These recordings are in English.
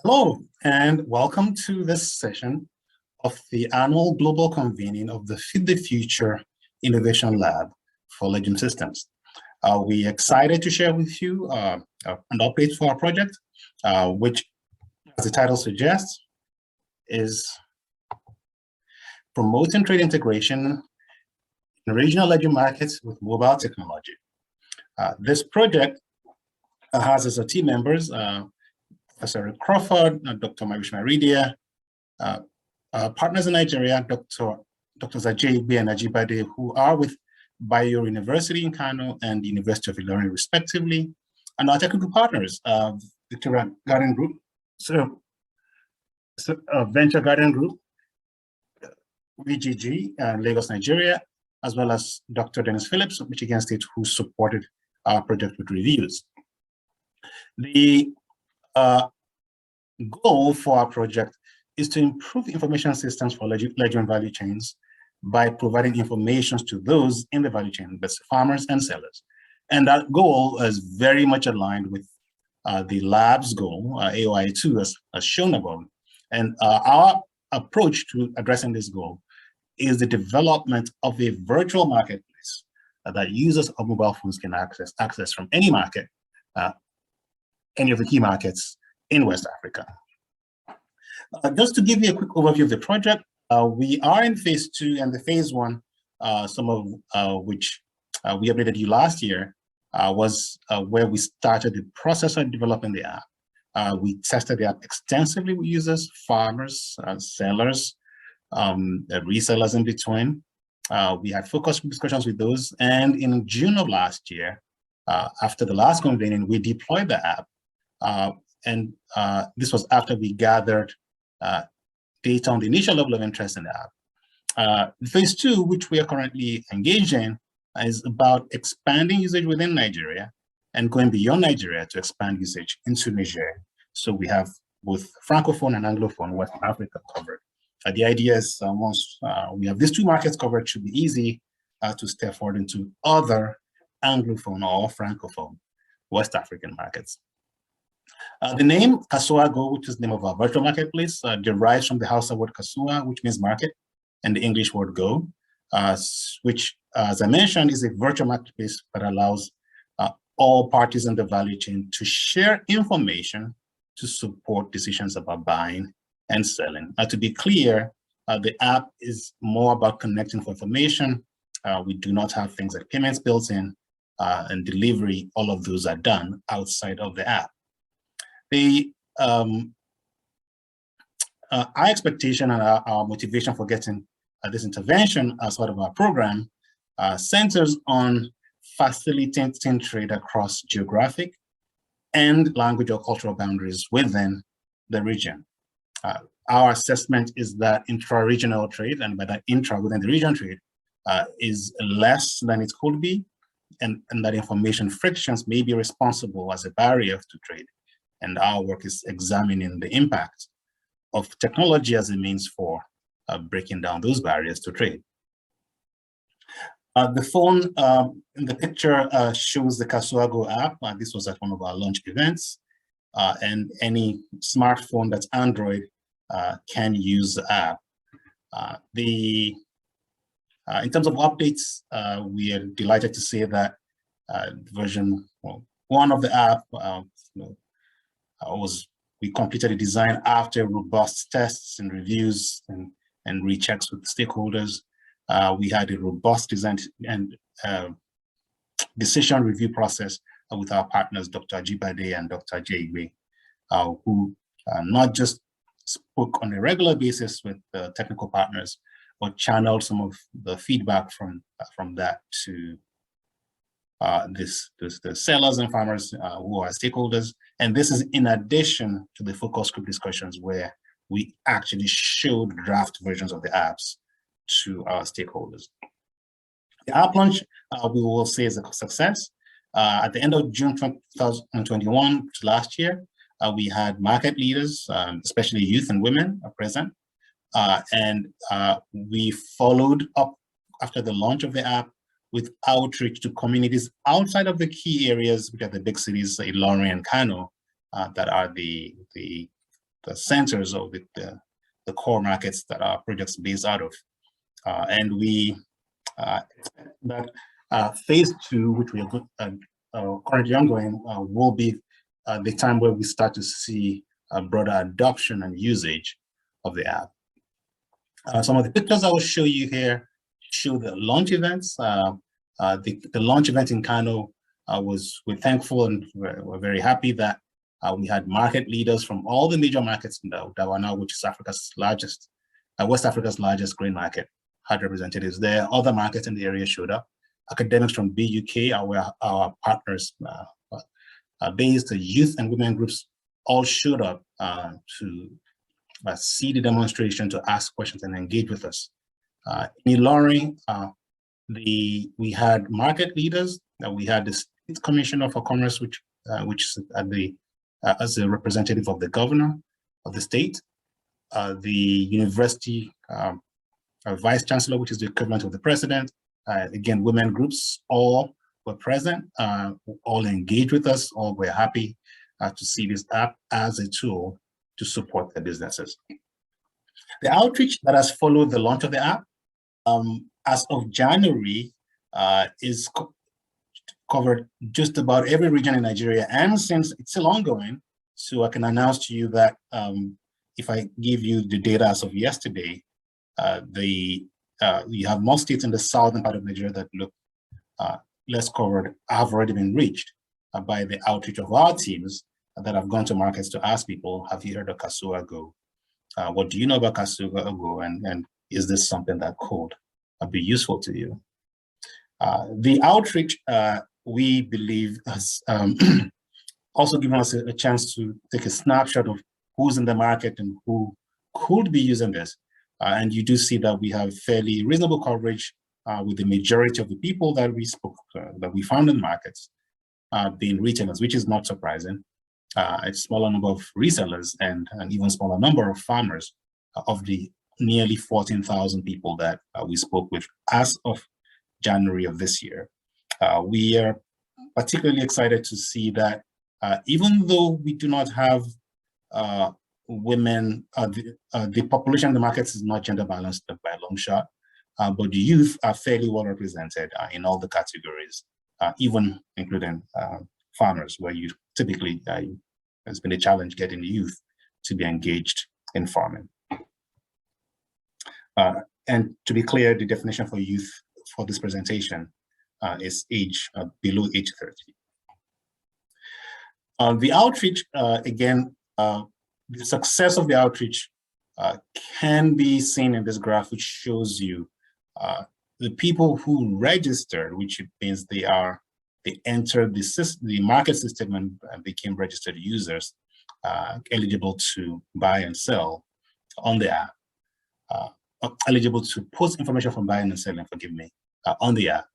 Hello, and welcome to this session of the annual global convening of the Feed the Future Innovation Lab for Legume Systems. We're excited to share with you an update for our project, which, as the title suggests, is promoting trade integration in regional legume markets with mobile technology. This project has as a team members Professor Rick Crawford, Dr. Marishma Ridia, partners in Nigeria, Dr. Legume and Ajibade, who are with Bayo University in Kano and the University of Ilorin, respectively, and our technical partners, Victoria Garden Group, Venture Garden Group, VGG, Lagos, Nigeria, as well as Dr. Dennis Phillips of Michigan State, who supported our project with reviews. The goal for our project is to improve information systems for legume value chains by providing information to those in the value chain, that's farmers and sellers. And that goal is very much aligned with the lab's goal, AOI2, as shown above. And our approach to addressing this goal is the development of a virtual marketplace that users of mobile phones can access from any market, any of the key markets in West Africa. Just to give you a quick overview of the project, we are in phase 2, and the phase 1, some of which we updated you last year, was where we started the process of developing the app. We tested the app extensively with users, farmers, sellers, resellers in between. We had focused discussions with those, and in June of last year, after the last convening, we deployed the app. And this was after we gathered data on the initial level of interest in the app. Phase 2, which we are currently engaged in, is about expanding usage within Nigeria and going beyond Nigeria to expand usage into Niger. So we have both Francophone and Anglophone West Africa covered. The idea is once we have these two markets covered, it should be easy to step forward into other Anglophone or Francophone West African markets. The name Kasuago, which is the name of our virtual marketplace, derives from the Hausa word Kasua, which means market, and the English word go, which, as I mentioned, is a virtual marketplace that allows all parties in the value chain to share information to support decisions about buying and selling. To be clear, the app is more about connecting for information. We do not have things like payments built in, and delivery. All of those are done outside of the app. Our expectation and our motivation for getting this intervention as part of our program centers on facilitating trade across geographic and language or cultural boundaries within the region. Our assessment is that intra-regional trade, and by that intra within the region trade, is less than it could be, and that information frictions may be responsible as a barrier to trade. And our work is examining the impact of technology as a means for breaking down those barriers to trade. The phone in the picture shows the Kasuago app. This was at one of our launch events, and any smartphone that's Android can use the app. In terms of updates, we are delighted to say that version 1 of the app we completed the design after robust tests and reviews and rechecks with stakeholders. We had a robust design and decision review process with our partners, Dr. Ajibade and Dr. Legume, who not just spoke on a regular basis with the technical partners, but channeled some of the feedback from that to the sellers and farmers who are stakeholders. And this is in addition to the focus group discussions where we actually showed draft versions of the apps to our stakeholders. The app launch, we will say, is a success. At the end of June 2021, last year, we had market leaders, especially youth and women, present. And we followed up after the launch of the app with outreach to communities outside of the key areas, which are the big cities, Ilorin and Kano, that are the centers of the core markets that our projects based out of. And we expect that phase 2, which we are currently ongoing, will be the time where we start to see a broader adoption and usage of the app. Some of the pictures I will show you here show the launch events. The launch event in Kano we're thankful and we're very happy that we had market leaders from all the major markets in Dawana, which is Africa's largest, West Africa's largest grain market, had representatives there. Other markets in the area showed up. Academics from BUK, our partners based, youth and women groups all showed up to see the demonstration, to ask questions and engage with us. In Ilorin, we had market leaders. We had the State Commissioner for Commerce, which is at as a representative of the governor of the state, the university vice chancellor, which is the equivalent of the president. Again, women groups all were present, all engaged with us, all were happy to see this app as a tool to support their businesses. The outreach that has followed the launch of the app, as of January, is covered just about every region in Nigeria, and since it's still ongoing, so I can announce to you that if I give you the data as of yesterday, you have more states in the southern part of Nigeria that look less covered have already been reached by the outreach of our teams that have gone to markets to ask people, have you heard of Kasua Go? What do you know about Kasua Go? And is this something that could be useful to you? The outreach, we believe, has also given us a chance to take a snapshot of who's in the market and who could be using this. And you do see that we have fairly reasonable coverage with the majority of the people that we found in markets being retailers, which is not surprising. A smaller number of resellers and an even smaller number of farmers of the nearly 14,000 people that we spoke with as of January of this year. We are particularly excited to see that even though we do not have women, the population in the markets is not gender balanced by a long shot, but the youth are fairly well represented in all the categories, even including farmers, where you typically, there's been a challenge getting the youth to be engaged in farming. And to be clear, the definition for youth for this presentation is age below age 30. The outreach, again, the success of the outreach can be seen in this graph, which shows you the people who registered, which means they entered the market system and became registered users, eligible to buy and sell on the app, eligible to post information from buying and selling, forgive me, on the app.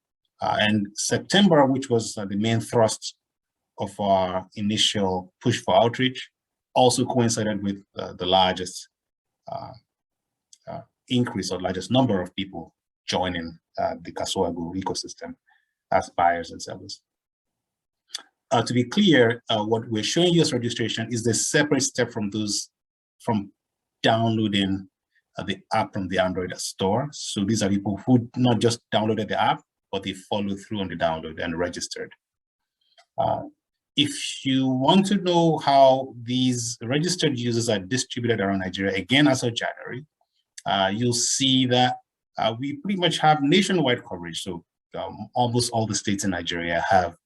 And September, which was the main thrust of our initial push for outreach, also coincided with the largest increase or largest number of people joining the Kasua Go ecosystem as buyers and sellers. To be clear, what we're showing you as registration is the separate step from downloading the app from the Android store. So these are people who not just downloaded the app, but they followed through on the download and registered. If you want to know how these registered users are distributed around Nigeria, again, as of January, you'll see that we pretty much have nationwide coverage. So almost all the states in Nigeria have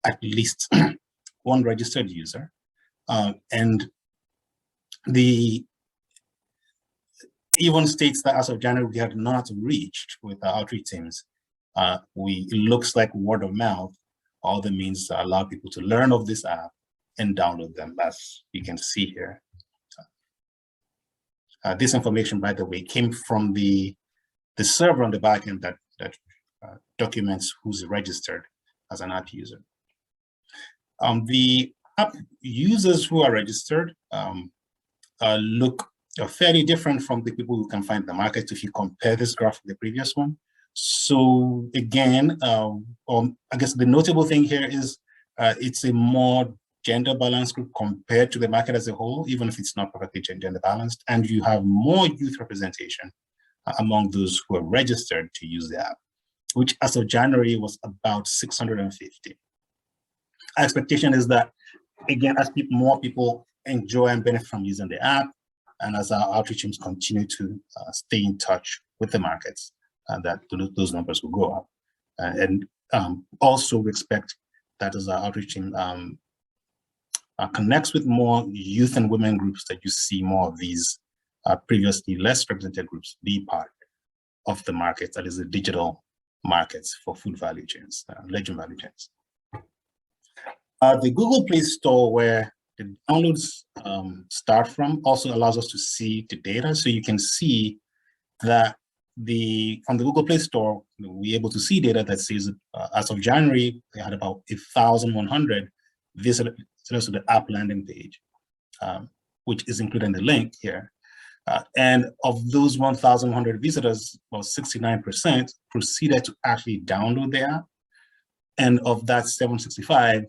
at least one registered user. And even states that as of January we had not reached with our outreach teams, it looks like word of mouth, all the means to allow people to learn of this app and download them, as you can see here. This information, by the way, came from the server on the backend that documents who's registered as an app user. The app users who are registered look fairly different from the people who can find in the market if you compare this graph with the previous one. So again, I guess the notable thing here is it's a more gender balanced group compared to the market as a whole, even if it's not perfectly gender balanced, and you have more youth representation among those who are registered to use the app, which as of January was about 650. Our expectation is that, again, as more people enjoy and benefit from using the app, and as our outreach teams continue to stay in touch with the markets, that those numbers will go up. And also we expect that as our outreach team connects with more youth and women groups, that you see more of these previously less represented groups be part of the market, that is the digital markets for food value chains, legume value chains. The Google Play Store, where the downloads start from, also allows us to see the data. So you can see that from the Google Play Store, we're able to see data that says as of January, they had about 1,100 visitors to the app landing page, which is included in the link here. And of those 1,100 visitors, about 69% proceeded to actually download the app. And of that 765,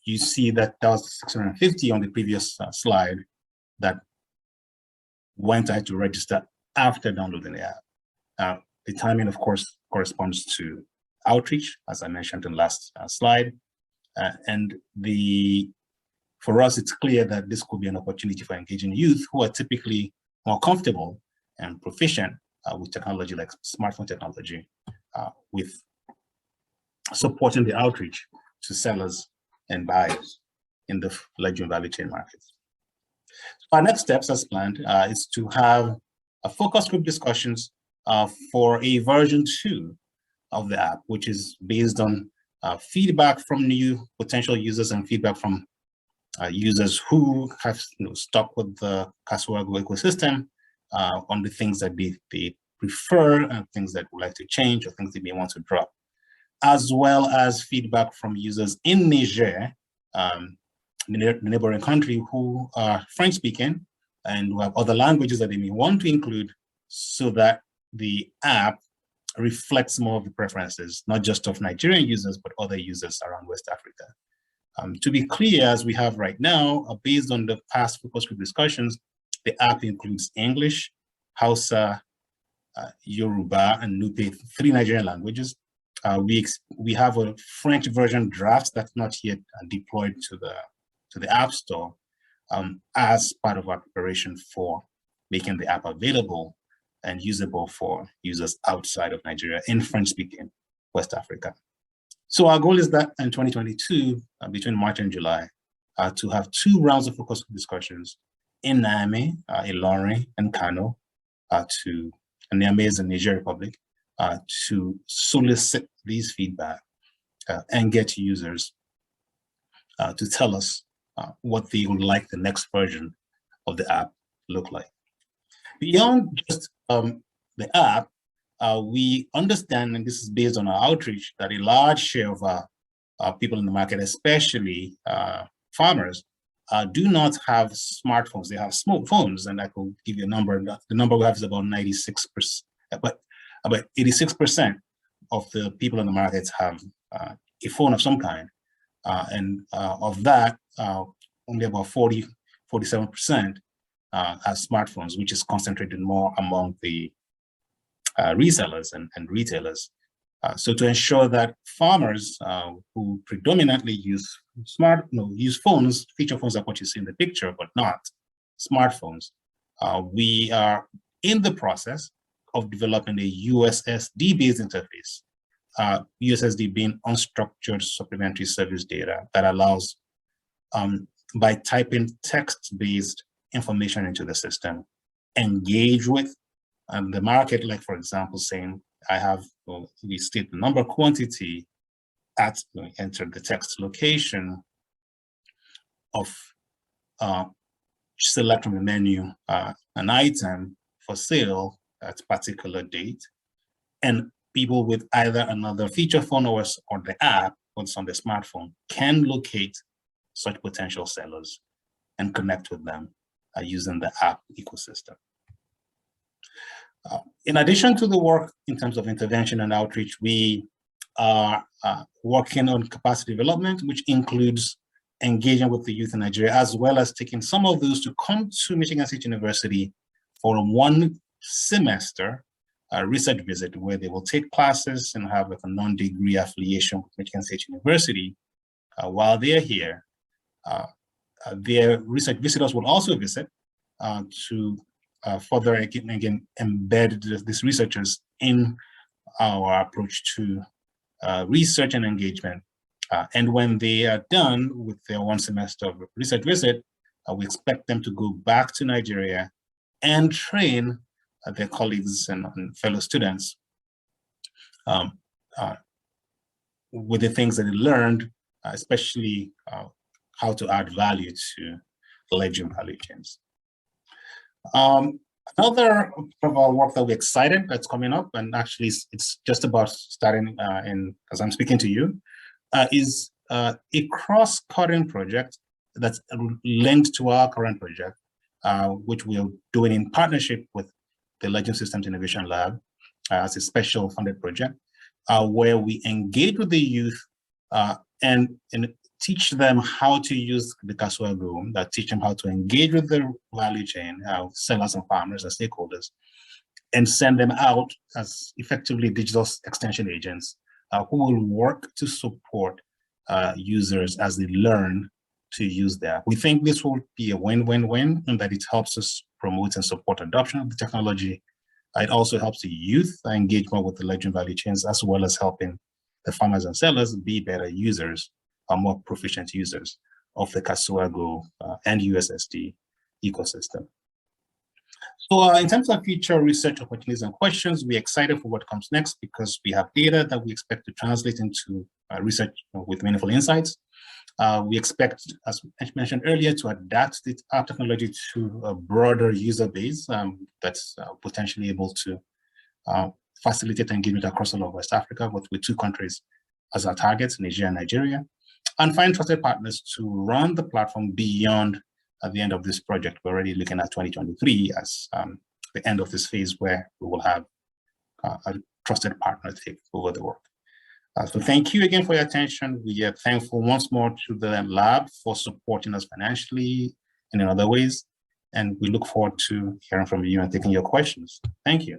you see that there was 650 on the previous slide that went ahead to register after downloading the app. The timing, of course, corresponds to outreach, as I mentioned in the last slide. And for us, it's clear that this could be an opportunity for engaging youth who are typically more comfortable and proficient with technology like smartphone technology, with supporting the outreach to sellers and buyers in the legume value chain markets. Our next steps as planned is to have a focus group discussions for a version 2 of the app, which is based on feedback from new potential users and feedback from users who have stuck with the Kasuago ecosystem on the things that they prefer and things that would like to change or things they may want to drop, as well as feedback from users in Niger, the neighboring country, who are French speaking and who have other languages that they may want to include, so that the app reflects more of the preferences, not just of Nigerian users, but other users around West Africa. To be clear, as we have right now, based on the past focus group discussions, the app includes English, Hausa, Yoruba, and Nupe, 3 Nigerian languages. We have a French version draft that's not yet deployed to the App Store as part of our preparation for making the app available and usable for users outside of Nigeria in French-speaking West Africa. So our goal is that in 2022, between March and July, to have 2 rounds of focus discussions in Niamey, Ilorin, and Kano, Niamey is in Niger Republic, to solicit these feedback and get users to tell us what they would like the next version of the app look like. Beyond just the app, we understand, and this is based on our outreach, that a large share of our people in the market, especially farmers, do not have smartphones. They have smartphones, and I could give you a number. The number we have is about 96%, but about 86% of the people in the markets have a phone of some kind. And of that, only about 47% have smartphones, which is concentrated more among the resellers and retailers. So to ensure that farmers who predominantly use phones, feature phones like what you see in the picture, but not smartphones, we are in the process of developing a USSD-based interface, USSD being unstructured supplementary service data that allows, by typing text-based information into the system, engage with the market, like for example, saying, we state the number quantity at, enter the text location of, select from the menu an item for sale at a particular date, and people with either another feature phone or the app, once on the smartphone, can locate such potential sellers and connect with them using the app ecosystem. In addition to the work in terms of intervention and outreach, we are working on capacity development, which includes engaging with the youth in Nigeria, as well as taking some of those to come to Michigan State University for a 1 semester research visit, where they will take classes and have a non-degree affiliation with Michigan State University. While they're here, their research visitors will also visit to further again embed these researchers in our approach to research and engagement. And when they are done with their 1 semester of research visit, we expect them to go back to Nigeria and train their colleagues and fellow students with the things that they learned, especially how to add value to legume value chains. Another of our work that we're excited that's coming up, and actually it's just about starting as I'm speaking to you, is a cross-cutting project that's linked to our current project, which we're doing in partnership with the Legume Systems Innovation Lab as a special funded project, where we engage with the youth and teach them how to use the Legume, that teach them how to engage with the value chain, sellers and farmers and stakeholders, and send them out as effectively digital extension agents who will work to support users as they learn to use that. We think this will be a win-win-win, and that it helps us promote and support adoption of the technology. It also helps the youth engage more with the legume value chains, as well as helping the farmers and sellers be better users, more proficient users of the Kasuago and USSD ecosystem. So in terms of future research opportunities and questions, we're excited for what comes next, because we have data that we expect to translate into research with meaningful insights. We expect, as I mentioned earlier, to adapt our technology to a broader user base that's potentially able to facilitate engagement across all of West Africa, with 2 countries as our targets, Niger and Nigeria, and find trusted partners to run the platform beyond at the end of this project. We're already looking at 2023 as the end of this phase, where we will have a trusted partner take over the work. So thank you again for your attention. We are thankful once more to the lab for supporting us financially and in other ways. And we look forward to hearing from you and taking your questions. Thank you.